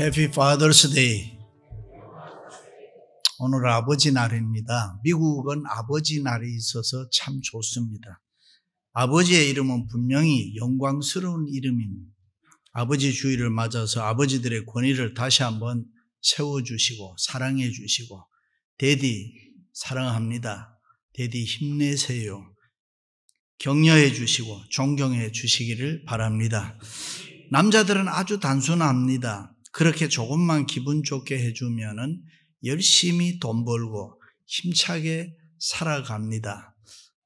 Happy Father's Day. 오늘 아버지 날입니다. 미국은 아버지 날이 있어서 참 좋습니다. 아버지의 이름은 분명히 영광스러운 이름입니다. 아버지 주일을 맞아서 아버지들의 권위를 다시 한번 세워주시고 사랑해 주시고, 데디 사랑합니다, 데디 힘내세요, 격려해 주시고 존경해 주시기를 바랍니다. 남자들은 아주 단순합니다. 그렇게 조금만 기분 좋게 해주면은 열심히 돈 벌고 힘차게 살아갑니다.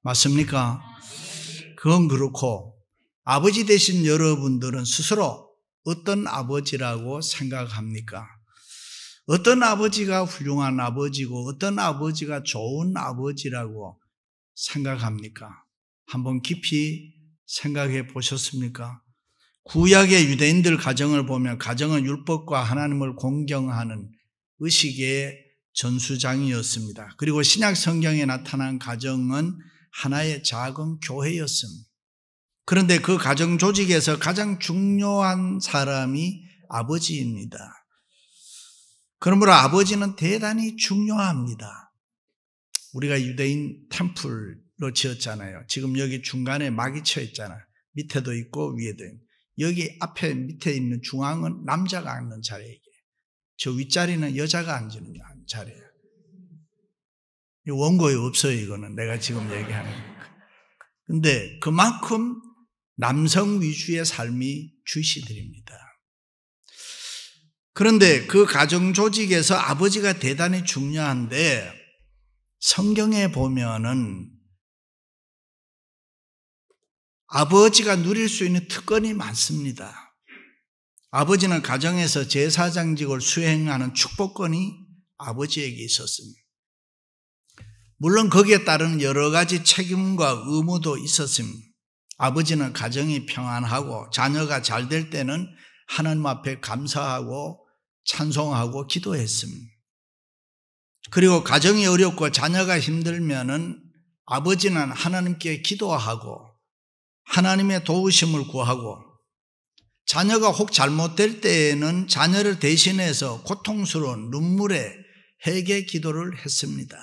맞습니까? 그건 그렇고, 아버지 되신 여러분들은 스스로 어떤 아버지라고 생각합니까? 어떤 아버지가 훌륭한 아버지고 어떤 아버지가 좋은 아버지라고 생각합니까? 한번 깊이 생각해 보셨습니까? 구약의 유대인들 가정을 보면 가정은 율법과 하나님을 공경하는 의식의 전수장이었습니다. 그리고 신약 성경에 나타난 가정은 하나의 작은 교회였습니다. 그런데 그 가정 조직에서 가장 중요한 사람이 아버지입니다. 그러므로 아버지는 대단히 중요합니다. 우리가 유대인 템플로 지었잖아요. 지금 여기 중간에 막이 쳐 있잖아요. 밑에도 있고 위에도 있고. 여기 앞에 밑에 있는 중앙은 남자가 앉는 자리예요. 저 윗자리는 여자가 앉는 자리예요. 원고에 없어요. 이거는 내가 지금 얘기하는 거. 근데 그만큼 남성 위주의 삶이 주시들입니다. 그런데 그 가정 조직에서 아버지가 대단히 중요한데, 성경에 보면은 아버지가 누릴 수 있는 특권이 많습니다. 아버지는 가정에서 제사장직을 수행하는 축복권이 아버지에게 있었습니다. 물론 거기에 따른 여러 가지 책임과 의무도 있었습니다. 아버지는 가정이 평안하고 자녀가 잘 될 때는 하나님 앞에 감사하고 찬송하고 기도했습니다. 그리고 가정이 어렵고 자녀가 힘들면은 아버지는 하나님께 기도하고 하나님의 도우심을 구하고, 자녀가 혹 잘못될 때에는 자녀를 대신해서 고통스러운 눈물의 회개 기도를 했습니다.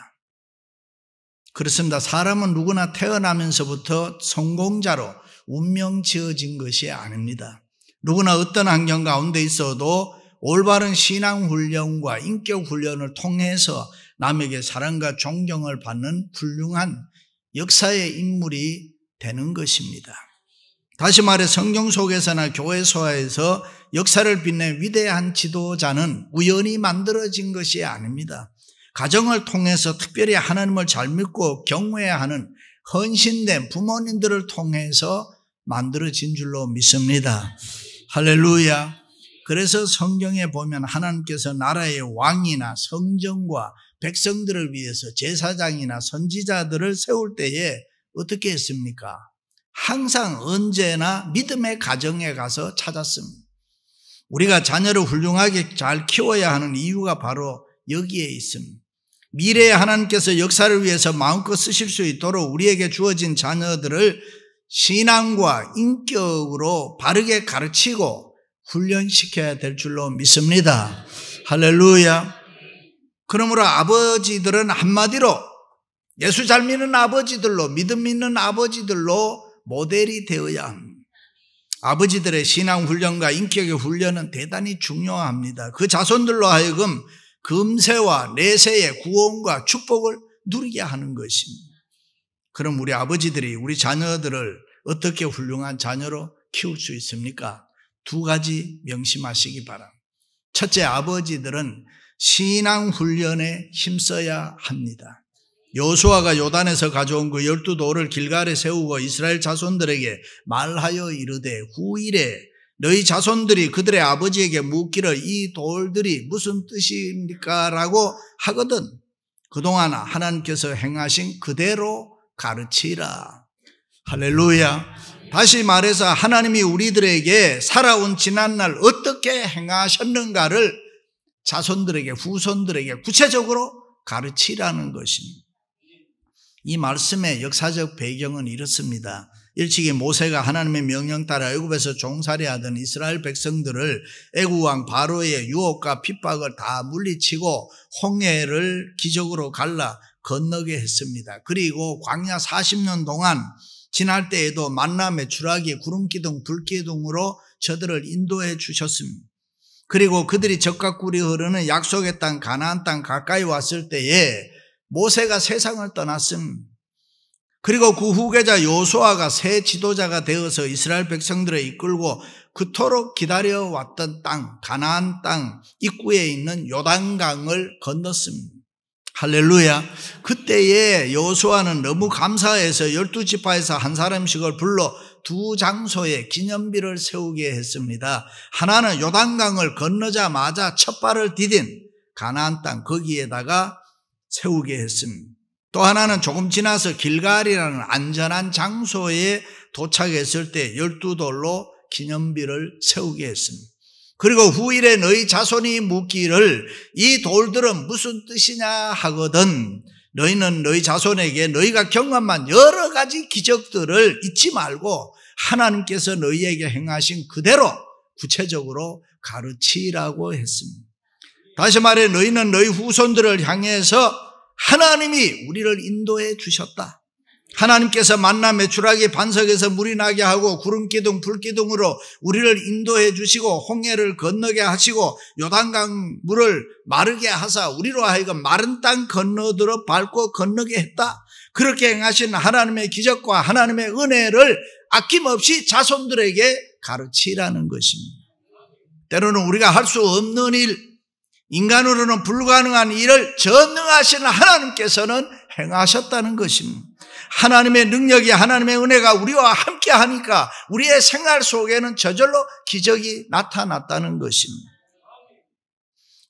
그렇습니다. 사람은 누구나 태어나면서부터 성공자로 운명 지어진 것이 아닙니다. 누구나 어떤 환경 가운데 있어도 올바른 신앙훈련과 인격훈련을 통해서 남에게 사랑과 존경을 받는 훌륭한 역사의 인물이 되는 것입니다. 다시 말해 성경 속에서나 교회 소화에서 역사를 빛낸 위대한 지도자는 우연히 만들어진 것이 아닙니다. 가정을 통해서 특별히 하나님을 잘 믿고 경외하는 헌신된 부모님들을 통해서 만들어진 줄로 믿습니다. 할렐루야. 그래서 성경에 보면 하나님께서 나라의 왕이나 성전과 백성들을 위해서 제사장이나 선지자들을 세울 때에 어떻게 했습니까? 항상 언제나 믿음의 가정에 가서 찾았습니다. 우리가 자녀를 훌륭하게 잘 키워야 하는 이유가 바로 여기에 있습니다. 미래에 하나님께서 역사를 위해서 마음껏 쓰실 수 있도록 우리에게 주어진 자녀들을 신앙과 인격으로 바르게 가르치고 훈련시켜야 될 줄로 믿습니다. 할렐루야. 그러므로 아버지들은 한마디로 예수 잘 믿는 아버지들로, 믿음 있는 아버지들로 모델이 되어야 합니다. 아버지들의 신앙 훈련과 인격의 훈련은 대단히 중요합니다. 그 자손들로 하여금 금세와 내세의 구원과 축복을 누리게 하는 것입니다. 그럼 우리 아버지들이 우리 자녀들을 어떻게 훌륭한 자녀로 키울 수 있습니까? 두 가지 명심하시기 바랍니다. 첫째, 아버지들은 신앙 훈련에 힘써야 합니다. 여호수아가 요단에서 가져온 그 12돌을 길갈에 세우고 이스라엘 자손들에게 말하여 이르되, 후일에 너희 자손들이 그들의 아버지에게 묻기를 이 돌들이 무슨 뜻입니까? 라고 하거든 그동안 하나님께서 행하신 그대로 가르치라. 할렐루야. 다시 말해서 하나님이 우리들에게 살아온 지난날 어떻게 행하셨는가를 자손들에게, 후손들에게 구체적으로 가르치라는 것입니다. 이 말씀의 역사적 배경은 이렇습니다. 일찍이 모세가 하나님의 명령 따라 애굽에서 종살이하던 이스라엘 백성들을 애굽 왕 바로의 유혹과 핍박을 다 물리치고 홍해를 기적으로 갈라 건너게 했습니다. 그리고 광야 40년 동안 지날 때에도 만나 메추라기 구름기둥 불기둥으로 저들을 인도해 주셨습니다. 그리고 그들이 적과 꿀이 흐르는 약속의 땅 가나안 땅 가까이 왔을 때에 모세가 세상을 떠났습니다. 그리고 그 후계자 여호수아가 새 지도자가 되어서 이스라엘 백성들을 이끌고 그토록 기다려왔던 땅 가나안 땅 입구에 있는 요단강을 건넜습니다. 할렐루야. 그때에 여호수아는 너무 감사해서 12지파에서 한 사람씩을 불러 두 장소에 기념비를 세우게 했습니다. 하나는 요단강을 건너자마자 첫 발을 디딘 가나안 땅 거기에다가 세우게 했습니다. 또 하나는 조금 지나서 길갈이라는 안전한 장소에 도착했을 때 12돌로 기념비를 세우게 했습니다. 그리고 후일에 너희 자손이 묻기를 이 돌들은 무슨 뜻이냐 하거든 너희는 너희 자손에게 너희가 경험한 여러 가지 기적들을 잊지 말고 하나님께서 너희에게 행하신 그대로 구체적으로 가르치라고 했습니다. 다시 말해 너희는 너희 후손들을 향해서 하나님이 우리를 인도해 주셨다. 하나님께서 만나 메추라기 반석에서 물이 나게 하고 구름기둥 불기둥으로 우리를 인도해 주시고 홍해를 건너게 하시고 요단강 물을 마르게 하사 우리로 하여금 마른 땅 건너들어 밟고 건너게 했다. 그렇게 행하신 하나님의 기적과 하나님의 은혜를 아낌없이 자손들에게 가르치라는 것입니다. 때로는 우리가 할 수 없는 일, 인간으로는 불가능한 일을 전능하신 하나님께서는 행하셨다는 것입니다. 하나님의 능력이 하나님의 은혜가 우리와 함께 하니까 우리의 생활 속에는 저절로 기적이 나타났다는 것입니다.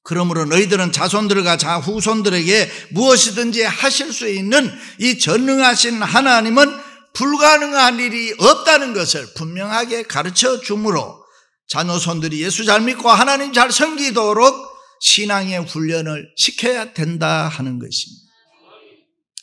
그러므로 너희들은 자손들과 후손들에게 무엇이든지 하실 수 있는 이 전능하신 하나님은 불가능한 일이 없다는 것을 분명하게 가르쳐 주므로 자녀손들이 예수 잘 믿고 하나님 잘 섬기도록 신앙의 훈련을 시켜야 된다 하는 것입니다.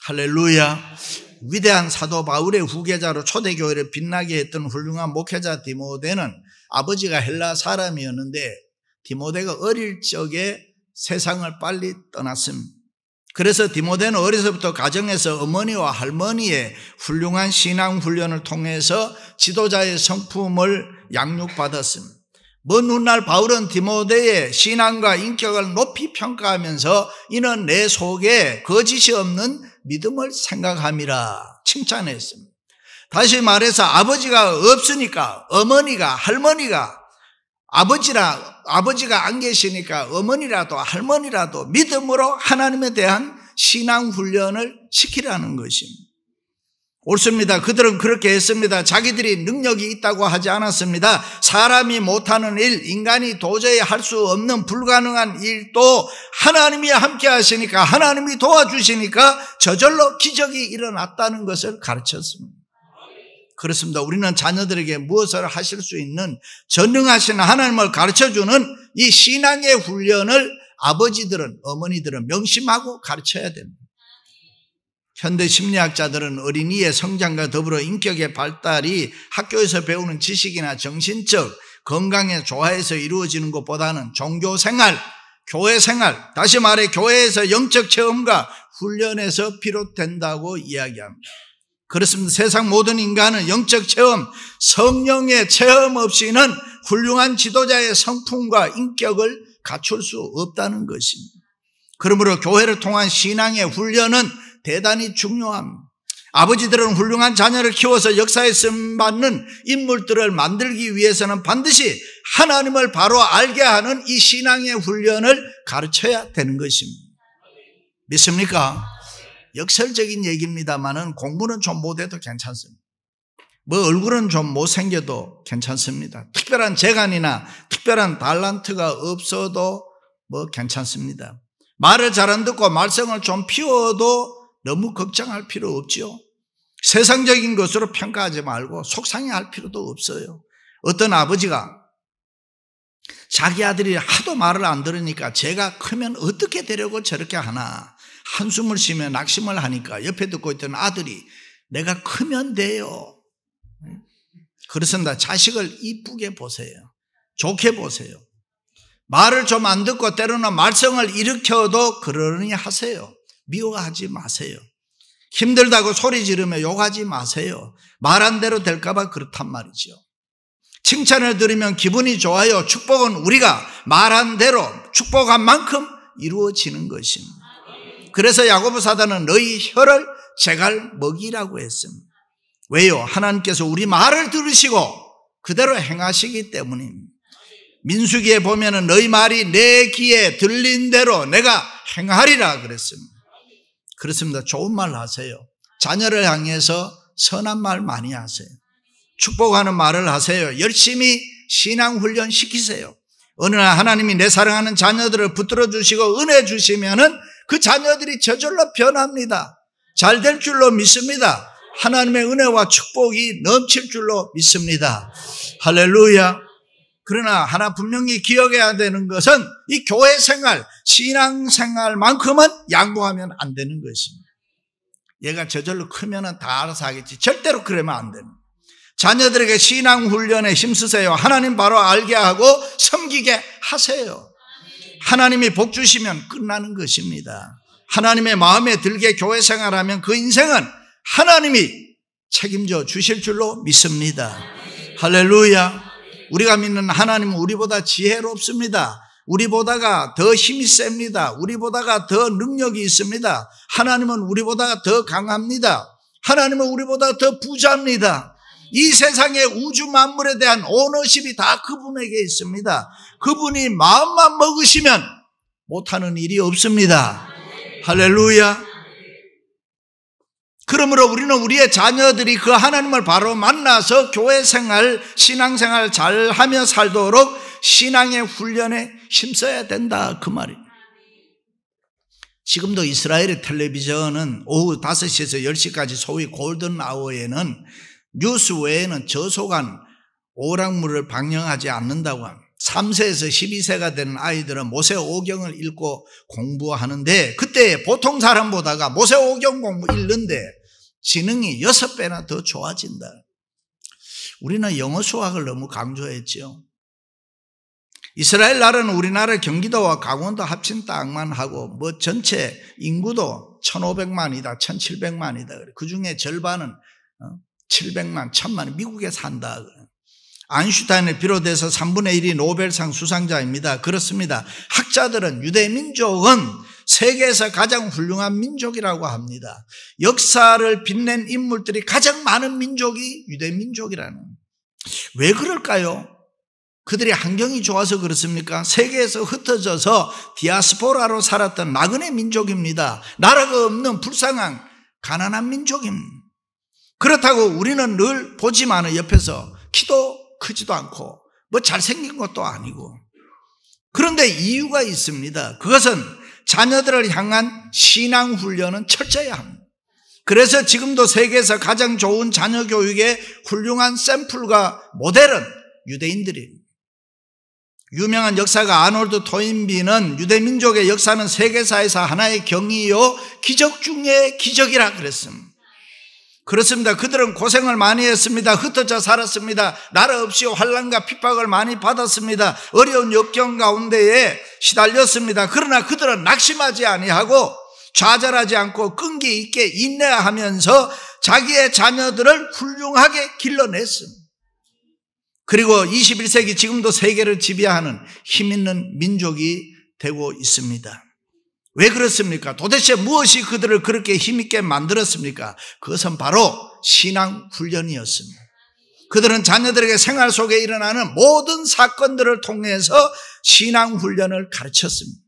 할렐루야. 위대한 사도 바울의 후계자로 초대교회를 빛나게 했던 훌륭한 목회자 디모데는 아버지가 헬라 사람이었는데 디모데가 어릴 적에 세상을 빨리 떠났습니다. 그래서 디모데는 어려서부터 가정에서 어머니와 할머니의 훌륭한 신앙 훈련을 통해서 지도자의 성품을 양육받았습니다. 먼 훗날 바울은 디모데의 신앙과 인격을 높이 평가하면서 이는 내 속에 거짓이 없는 믿음을 생각함이라 칭찬했습니다. 다시 말해서 아버지가 없으니까 어머니가 할머니가 아버지가 안 계시니까 어머니라도 할머니라도 믿음으로 하나님에 대한 신앙 훈련을 시키라는 것입니다. 옳습니다. 그들은 그렇게 했습니다. 자기들이 능력이 있다고 하지 않았습니다. 사람이 못하는 일, 인간이 도저히 할 수 없는 불가능한 일도 하나님이 함께 하시니까 하나님이 도와주시니까 저절로 기적이 일어났다는 것을 가르쳤습니다. 그렇습니다. 우리는 자녀들에게 무엇을 하실 수 있는 전능하신 하나님을 가르쳐주는 이 신앙의 훈련을 아버지들은 어머니들은 명심하고 가르쳐야 됩니다. 현대 심리학자들은 어린이의 성장과 더불어 인격의 발달이 학교에서 배우는 지식이나 정신적 건강에 조화해서 이루어지는 것보다는 종교생활, 교회생활, 다시 말해 교회에서 영적 체험과 훈련에서 비롯된다고 이야기합니다. 그렇습니다. 세상 모든 인간은 영적 체험, 성령의 체험 없이는 훌륭한 지도자의 성품과 인격을 갖출 수 없다는 것입니다. 그러므로 교회를 통한 신앙의 훈련은 대단히 중요합니다. 아버지들은 훌륭한 자녀를 키워서 역사에 쓰임받는 인물들을 만들기 위해서는 반드시 하나님을 바로 알게 하는 이 신앙의 훈련을 가르쳐야 되는 것입니다. 믿습니까? 역설적인 얘기입니다만은 공부는 좀 못해도 괜찮습니다. 뭐 얼굴은 좀 못생겨도 괜찮습니다. 특별한 재간이나 특별한 달란트가 없어도 뭐 괜찮습니다. 말을 잘 안 듣고 말썽을 좀 피워도 너무 걱정할 필요 없지요. 세상적인 것으로 평가하지 말고 속상해할 필요도 없어요. 어떤 아버지가 자기 아들이 하도 말을 안 들으니까 제가 크면 어떻게 되려고 저렇게 하나 한숨을 쉬며 낙심을 하니까 옆에 듣고 있던 아들이 내가 크면 돼요. 그렇습니다. 자식을 이쁘게 보세요. 좋게 보세요. 말을 좀 안 듣고 때로는 말썽을 일으켜도 그러니 하세요. 미워하지 마세요. 힘들다고 소리 지르며 욕하지 마세요. 말한 대로 될까봐 그렇단 말이죠. 칭찬을 들으면 기분이 좋아요. 축복은 우리가 말한 대로 축복한 만큼 이루어지는 것입니다. 그래서 야고보 사도는 너희 혀를 제갈 먹이라고 했습니다. 왜요? 하나님께서 우리 말을 들으시고 그대로 행하시기 때문입니다. 민수기에 보면은 너희 말이 내 귀에 들린 대로 내가 행하리라 그랬습니다. 그렇습니다. 좋은 말 하세요. 자녀를 향해서 선한 말 많이 하세요. 축복하는 말을 하세요. 열심히 신앙훈련 시키세요. 어느 날 하나님이 내 사랑하는 자녀들을 붙들어 주시고 은혜 주시면은 그 자녀들이 저절로 변합니다. 잘 될 줄로 믿습니다. 하나님의 은혜와 축복이 넘칠 줄로 믿습니다. 할렐루야. 그러나 하나 분명히 기억해야 되는 것은 이 교회 생활, 신앙 생활만큼은 양보하면 안 되는 것입니다. 얘가 저절로 크면은 다 알아서 하겠지. 절대로 그러면 안 됩니다. 자녀들에게 신앙 훈련에 힘쓰세요. 하나님 바로 알게 하고 섬기게 하세요. 하나님이 복 주시면 끝나는 것입니다. 하나님의 마음에 들게 교회 생활하면 그 인생은 하나님이 책임져 주실 줄로 믿습니다. 할렐루야. 우리가 믿는 하나님은 우리보다 지혜롭습니다. 우리보다가 더 힘이 셉니다. 우리보다가 더 능력이 있습니다. 하나님은 우리보다 더 강합니다. 하나님은 우리보다 더 부자입니다. 이 세상의 우주 만물에 대한 오너십이 다 그분에게 있습니다. 그분이 마음만 먹으시면 못하는 일이 없습니다. 할렐루야. 그러므로 우리는 우리의 자녀들이 그 하나님을 바로 만나서 교회 생활, 신앙 생활 잘하며 살도록 신앙의 훈련에 힘써야 된다 그 말입니다. 지금도 이스라엘의 텔레비전은 오후 5시에서 10시까지 소위 골든 아워에는 뉴스 외에는 저속한 오락물을 방영하지 않는다고 합니다. 3세에서 12세가 되는 아이들은 모세오경을 읽고 공부하는데 그때 보통 사람보다가 모세오경 공부 읽는데 지능이 6배나 더 좋아진다. 우리는 영어 수학을 너무 강조했죠. 이스라엘 나라는 우리나라 경기도와 강원도 합친 땅만 하고 뭐 전체 인구도 1,500만이다 1,700만이다. 그중에 절반은 700만 1,000만 미국에 산다. 아인슈타인을 비롯해서 3분의 1이 노벨상 수상자입니다. 그렇습니다. 학자들은 유대민족은 세계에서 가장 훌륭한 민족이라고 합니다. 역사를 빛낸 인물들이 가장 많은 민족이 유대민족이라는. 왜 그럴까요? 그들이 환경이 좋아서 그렇습니까? 세계에서 흩어져서 디아스포라로 살았던 나그네 민족입니다. 나라가 없는 불쌍한 가난한 민족입니다. 그렇다고 우리는 늘 보지만 옆에서 키도 크지도 않고 뭐 잘생긴 것도 아니고. 그런데 이유가 있습니다. 그것은 자녀들을 향한 신앙 훈련은 철저히 합니다. 그래서 지금도 세계에서 가장 좋은 자녀 교육의 훌륭한 샘플과 모델은 유대인들입니다. 유명한 역사가 아놀드 토인비는 유대민족의 역사는 세계사에서 하나의 경이요 기적 중에 기적이라 그랬습니다. 그렇습니다. 그들은 고생을 많이 했습니다. 흩어져 살았습니다. 나라 없이 환난과 핍박을 많이 받았습니다. 어려운 역경 가운데에 시달렸습니다. 그러나 그들은 낙심하지 아니하고 좌절하지 않고 끈기 있게 인내하면서 자기의 자녀들을 훌륭하게 길러냈습니다. 그리고 21세기 지금도 세계를 지배하는 힘 있는 민족이 되고 있습니다. 왜 그렇습니까? 도대체 무엇이 그들을 그렇게 힘있게 만들었습니까? 그것은 바로 신앙 훈련이었습니다. 그들은 자녀들에게 생활 속에 일어나는 모든 사건들을 통해서 신앙 훈련을 가르쳤습니다.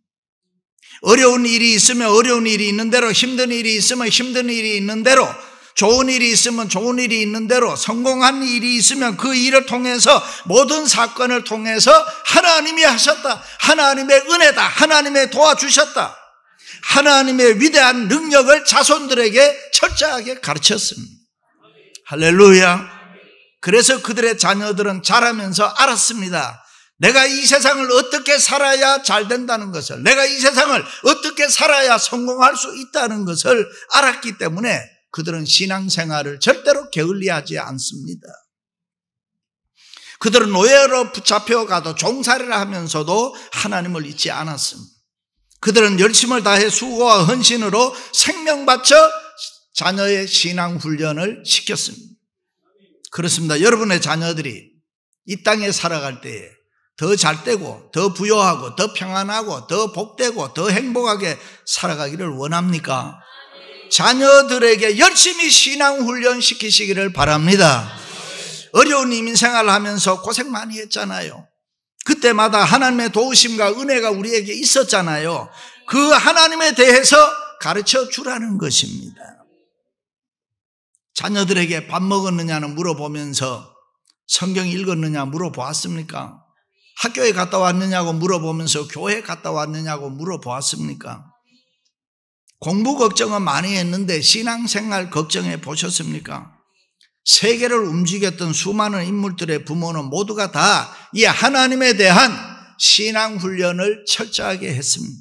어려운 일이 있으면 어려운 일이 있는 대로, 힘든 일이 있으면 힘든 일이 있는 대로, 좋은 일이 있으면 좋은 일이 있는 대로, 성공한 일이 있으면 그 일을 통해서 모든 사건을 통해서 하나님이 하셨다, 하나님의 은혜다, 하나님의 도와주셨다, 하나님의 위대한 능력을 자손들에게 철저하게 가르쳤습니다. 할렐루야. 그래서 그들의 자녀들은 자라면서 알았습니다. 내가 이 세상을 어떻게 살아야 잘 된다는 것을, 내가 이 세상을 어떻게 살아야 성공할 수 있다는 것을 알았기 때문에 그들은 신앙생활을 절대로 게을리하지 않습니다. 그들은 노예로 붙잡혀가도 종살이를 하면서도 하나님을 잊지 않았습니다. 그들은 열심을 다해 수고와 헌신으로 생명 바쳐 자녀의 신앙 훈련을 시켰습니다. 그렇습니다. 여러분의 자녀들이 이 땅에 살아갈 때에 더 잘되고 더 부유하고 더 평안하고 더 복되고 더 행복하게 살아가기를 원합니까? 자녀들에게 열심히 신앙 훈련 시키시기를 바랍니다. 어려운 이민생활을 하면서 고생 많이 했잖아요. 그때마다 하나님의 도우심과 은혜가 우리에게 있었잖아요. 그 하나님에 대해서 가르쳐 주라는 것입니다. 자녀들에게 밥 먹었느냐는 물어보면서 성경 읽었느냐 물어보았습니까? 학교에 갔다 왔느냐고 물어보면서 교회 갔다 왔느냐고 물어보았습니까? 공부 걱정은 많이 했는데 신앙생활 걱정해 보셨습니까? 세계를 움직였던 수많은 인물들의 부모는 모두가 다 이 하나님에 대한 신앙훈련을 철저하게 했습니다.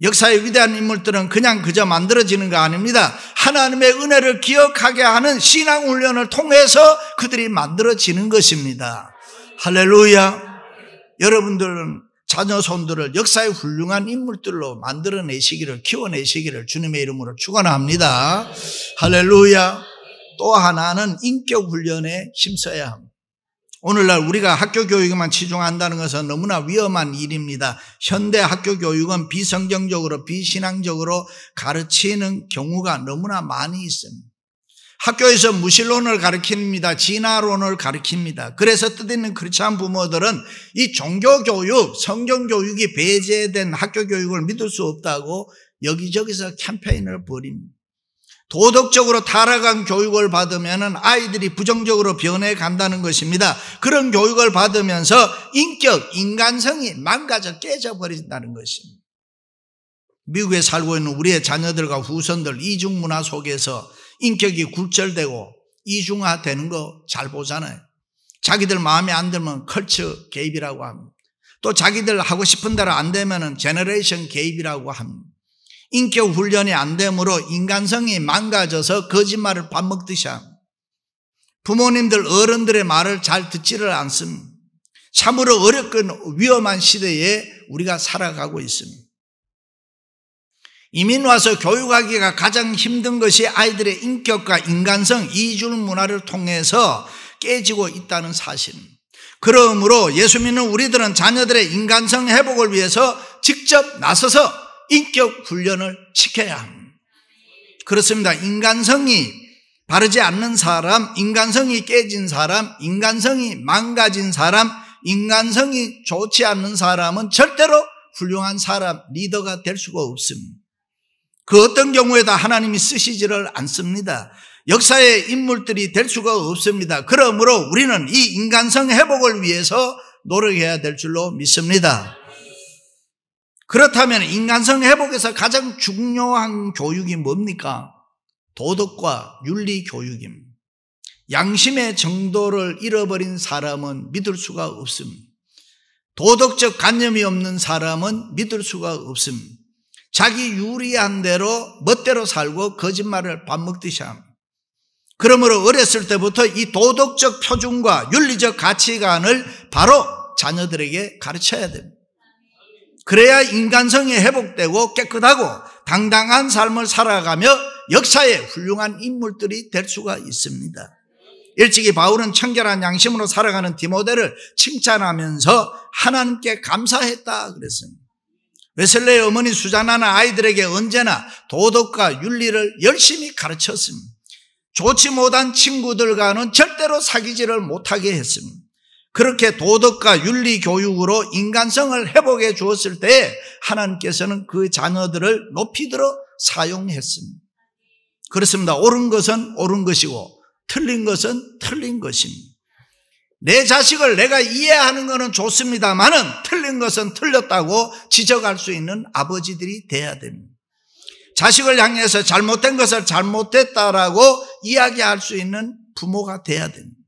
역사의 위대한 인물들은 그저 만들어지는 거 아닙니다. 하나님의 은혜를 기억하게 하는 신앙훈련을 통해서 그들이 만들어지는 것입니다. 할렐루야. 여러분들은 자녀 손들을 역사의 훌륭한 인물들로 만들어내시기를, 키워내시기를 주님의 이름으로 축원합니다. 할렐루야. 또 하나는 인격 훈련에 힘써야 합니다. 오늘날 우리가 학교 교육에만 치중한다는 것은 너무나 위험한 일입니다. 현대 학교 교육은 비성경적으로 비신앙적으로 가르치는 경우가 너무나 많이 있습니다. 학교에서 무신론을 가르칩니다. 진화론을 가르칩니다. 그래서 뜻있는 크리스찬 부모들은 이 종교교육, 성경교육이 배제된 학교 교육을 믿을 수 없다고 여기저기서 캠페인을 벌입니다. 도덕적으로 타락한 교육을 받으면 아이들이 부정적으로 변해 간다는 것입니다. 그런 교육을 받으면서 인격, 인간성이 망가져 깨져버린다는 것입니다. 미국에 살고 있는 우리의 자녀들과 후손들 이중문화 속에서 인격이 굴절되고 이중화되는 거 잘 보잖아요. 자기들 마음에 안 들면 컬처 개입이라고 합니다. 또 자기들 하고 싶은 대로 안 되면 제너레이션 개입이라고 합니다. 인격 훈련이 안 되므로 인간성이 망가져서 거짓말을 밥 먹듯이 합니다. 부모님들, 어른들의 말을 잘 듣지를 않습니다. 참으로 어렵고 위험한 시대에 우리가 살아가고 있습니다. 이민 와서 교육하기가 가장 힘든 것이 아이들의 인격과 인간성, 이중 문화를 통해서 깨지고 있다는 사실입니다. 그러므로 예수 믿는 우리들은 자녀들의 인간성 회복을 위해서 직접 나서서 인격 훈련을 시켜야 합니다. 그렇습니다. 인간성이 바르지 않는 사람, 인간성이 깨진 사람, 인간성이 망가진 사람, 인간성이 좋지 않는 사람은 절대로 훌륭한 사람, 리더가 될 수가 없습니다. 그 어떤 경우에도 하나님이 쓰시지를 않습니다. 역사의 인물들이 될 수가 없습니다. 그러므로 우리는 이 인간성 회복을 위해서 노력해야 될 줄로 믿습니다. 그렇다면 인간성 회복에서 가장 중요한 교육이 뭡니까? 도덕과 윤리 교육입니다. 양심의 정도를 잃어버린 사람은 믿을 수가 없습니다. 도덕적 관념이 없는 사람은 믿을 수가 없습니다. 자기 유리한 대로 멋대로 살고 거짓말을 밥 먹듯이 합니다. 그러므로 어렸을 때부터 이 도덕적 표준과 윤리적 가치관을 바로 자녀들에게 가르쳐야 됩니다. 그래야 인간성이 회복되고 깨끗하고 당당한 삶을 살아가며 역사의 훌륭한 인물들이 될 수가 있습니다. 일찍이 바울은 청결한 양심으로 살아가는 디모데를 칭찬하면서 하나님께 감사했다 그랬습니다. 웨슬레의 어머니 수자나는 아이들에게 언제나 도덕과 윤리를 열심히 가르쳤습니다. 좋지 못한 친구들과는 절대로 사귀지를 못하게 했습니다. 그렇게 도덕과 윤리 교육으로 인간성을 회복해 주었을 때 하나님께서는 그 자녀들을 높이 들어 사용했습니다. 그렇습니다. 옳은 것은 옳은 것이고 틀린 것은 틀린 것입니다. 내 자식을 내가 이해하는 것은 좋습니다만은 틀린 것은 틀렸다고 지적할 수 있는 아버지들이 돼야 됩니다. 자식을 향해서 잘못된 것을 잘못됐다라고 이야기할 수 있는 부모가 돼야 됩니다.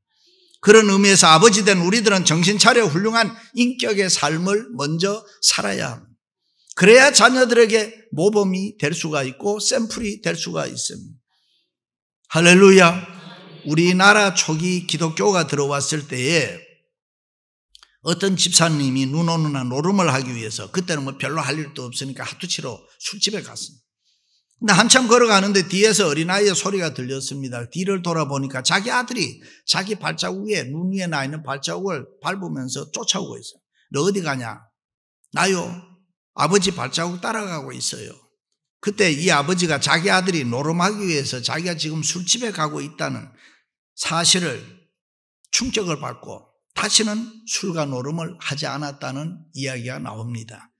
그런 의미에서 아버지 된 우리들은 정신 차려 훌륭한 인격의 삶을 먼저 살아야 합니다. 그래야 자녀들에게 모범이 될 수가 있고 샘플이 될 수가 있습니다. 할렐루야. 우리나라 초기 기독교가 들어왔을 때에 어떤 집사님이 눈 오는 날 노름을 하기 위해서 그때는 뭐 별로 할 일도 없으니까 하투치로 술집에 갔습니다. 근데 한참 걸어가는데 뒤에서 어린아이의 소리가 들렸습니다. 뒤를 돌아보니까 자기 아들이 자기 발자국 위에 눈 위에 나 있는 발자국을 밟으면서 쫓아오고 있어요. 너 어디 가냐? 나요. 아버지 발자국 따라가고 있어요. 그때 이 아버지가 자기 아들이 노름하기 위해서 자기가 지금 술집에 가고 있다는 사실을 충격을 받고 다시는 술과 노름을 하지 않았다는 이야기가 나옵니다.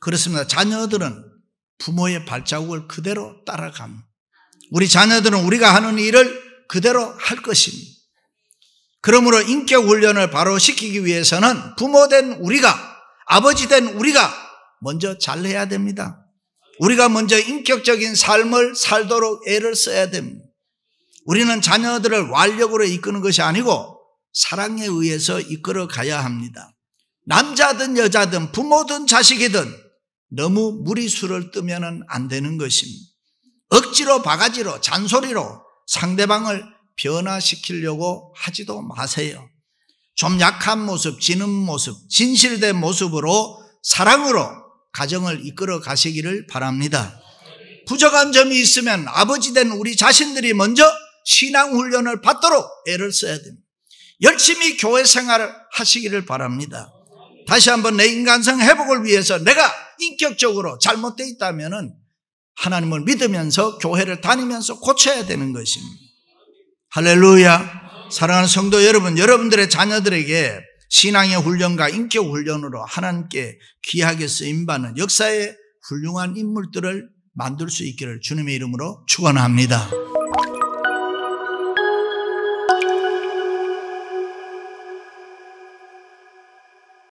그렇습니다. 자녀들은 부모의 발자국을 그대로 따라갑니다. 우리 자녀들은 우리가 하는 일을 그대로 할 것입니다. 그러므로 인격 훈련을 바로 시키기 위해서는 부모된 우리가, 아버지 된 우리가 먼저 잘해야 됩니다. 우리가 먼저 인격적인 삶을 살도록 애를 써야 됩니다. 우리는 자녀들을 완력으로 이끄는 것이 아니고 사랑에 의해서 이끌어 가야 합니다. 남자든 여자든 부모든 자식이든 너무 무리수를 뜨면 안 되는 것입니다. 억지로 바가지로 잔소리로 상대방을 변화시키려고 하지도 마세요. 좀 약한 모습, 지는 모습, 진실된 모습으로 사랑으로 가정을 이끌어 가시기를 바랍니다. 부족한 점이 있으면 아버지 된 우리 자신들이 먼저 신앙훈련을 받도록 애를 써야 됩니다. 열심히 교회 생활을 하시기를 바랍니다. 다시 한번 내 인간성 회복을 위해서 내가 인격적으로 잘못되어 있다면 하나님을 믿으면서 교회를 다니면서 고쳐야 되는 것입니다. 할렐루야. 사랑하는 성도 여러분, 여러분들의 자녀들에게 신앙의 훈련과 인격 훈련으로 하나님께 귀하게 쓰임받는 역사의 훌륭한 인물들을 만들 수 있기를 주님의 이름으로 축원합니다.